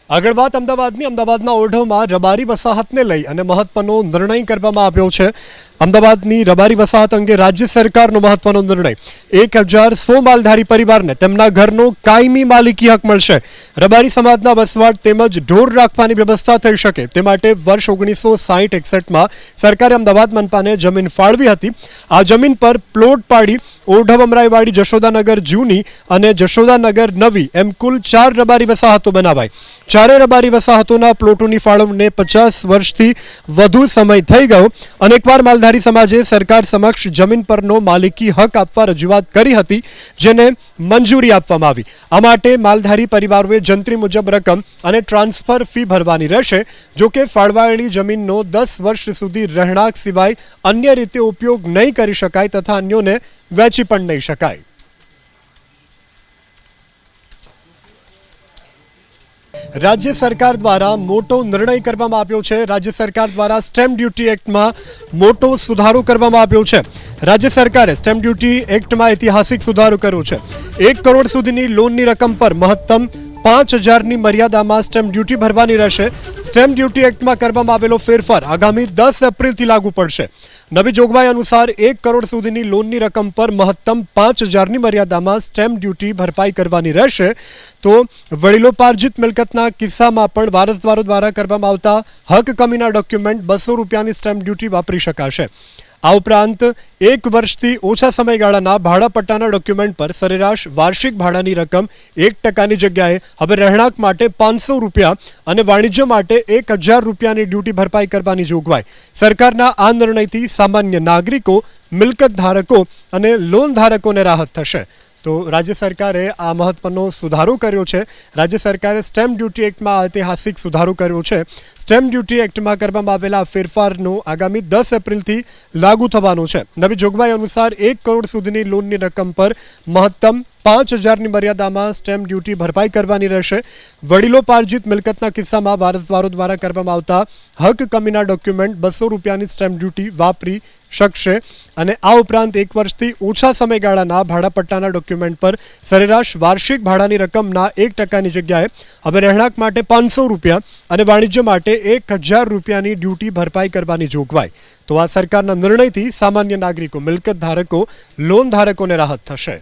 આગળ વાત અમદાવાદના ઓઢવમાં રબારી વસાહતને લઈ અને મહત્વનો નિર્ણય કરવામાં આવ્યો છે। અમદાવાદની રબારી વસાહત અંગે રાજ્ય સરકારનો મહત્વનો નિર્ણય 1100 માલધારી પરિવારને તેમના ઘરનો કાયમી માલિકી હક મળશે। રબારી સમાજના વસવાટ તેમજ ઢોર રાખવાની વ્યવસ્થા થઈ શકે તે માટે વર્ષ 1960-61માં સરકારે અમદાવાદ મનપાને જમીન ફાળવી હતી। આ જમીન પર પ્લોટ પાડી ઓઢવ અમરાઈવાડી જશોદાનગર જૂની અને જશોદાનગર નવી એમ કુલ 4 રબારી વસાહતો બનાવાઈ। ચારે રબારી વસાહતોના પ્લોટોની ફાળવણીને 50 વર્ષથી વધુ સમય થઈ ગયો। અનેકવાર માલધારી સમાજે સરકાર સમક્ષ જમીન પરનો માલિકી હક આપવા રજૂઆત કરી હતી, જેને મંજૂરી આપવામાં આવી। આ માટે માલધારી પરિવારોએ જંત્રી મુજબ રકમ અને ટ્રાન્સફર ફી ભરવાની રહેશે। જો કે ફાળવાયેલી જમીનનો 10 વર્ષ સુધી રહેણાંક સિવાય અન્ય રીતે ઉપયોગ નહીં કરી શકાય તથા અન્યોને વેચી પણ નહીં શકાય। राज्य सरकार द्वारा मोटो निर्णय करवामां आव्यो छे। राज्य सरकार द्वारा स्टेम्प ड्यूटी एक्ट में मोटो सुधारो करवामां आव्यो छे। राज्य सरकारे स्टेम्प ड्यूटी एक्ट में ऐतिहासिक सुधारो कर्यो छे। 1 करोड़ सुधीनी लोननी रकम पर महत्तम 5000 ની મર્યાદામાં સ્ટેમ્પ ડ્યુટી ભરવાની રહેશે। સ્ટેમ્પ ડ્યુટી એક્ટમાં કરવામાં આવેલો ફેરફાર આગામી 10 એપ્રિલથી લાગુ પડશે। નવી જોગવાઈ અનુસાર 1 કરોડ સુધીની લોનની રકમ પર મહત્તમ 5000 ની મર્યાદામાં સ્ટેમ્પ ડ્યુટી ભરપાઈ કરવાની રહેશે। તો વડીલોપાર્જિત મિલકતના કિસ્સામાં પણ વારસદારો દ્વારા કરવામાં આવતા હક કમીના ડોક્યુમેન્ટ 200 રૂપિયાની સ્ટેમ્પ ડ્યુટી વાપરી શકાશે। આ ઉપરાંત 1 વર્ષથી ઓછા સમયગાળાના ભાડાપટ્ટાના ડોક્યુમેન્ટ પર સરેરાશ વાર્ષિક ભાડાની રકમ 1%ની જગ્યાએ હવે રહેણાંક માટે 500 રૂપિયા અને વાણિજ્ય માટે 1000 રૂપિયાની ડ્યુટી ભરપાઈ કરવાની જોગવાઈ। સરકારના આ નિર્ણયથી સામાન્ય નાગરિકો, મિલકત ધારકો અને લોન ધારકોને રાહત થશે। तो राज्य सरकारे आ महत्वनो सुधारो कर्यो छे। राज्य सरकारे स्टेम्प ड्यूटी एक्ट में ऐतिहासिक सुधारो कर्यो छे। स्टेम्प ड्यूटी एक्ट में करवामां आवेला फेरफारनो आगामी 10 एप्रिल थी लागू थवानो छे। नवी जोगवाई अनुसार 1 करोड़ सुधीनी लोननी रकम पर महत्तम 5000 ની મર્યાદામાં સ્ટેમ્પ ડ્યુટી ભરપાઈ કરવાની રહેશે। વડીલોપાર્જિત મિલકતના કિસ્સામાં વારસદારો દ્વારા કરવામાં આવતા હક કમીના ડોક્યુમેન્ટ 200 રૂપિયાની સ્ટેમ્પ ડ્યુટી વાપરી શકશે અને આ ઉપરાંત 1 વર્ષથી ઓછા સમયગાળાના ભાડાપટ્ટાના ડોક્યુમેન્ટ પર સરેરાશ વાર્ષિક ભાડાની રકમના 1%ની જગ્યાએ હવે રહેણાંક માટે 500 રૂપિયા અને વાણિજ્ય માટે 1000 રૂપિયાની ડ્યુટી ભરપાઈ કરવાની જોગવાઈ। તો આ સરકારના નિર્ણયથી સામાન્ય નાગરિકો, મિલકત ધારકો, લોન ધારકોને રાહત થશે।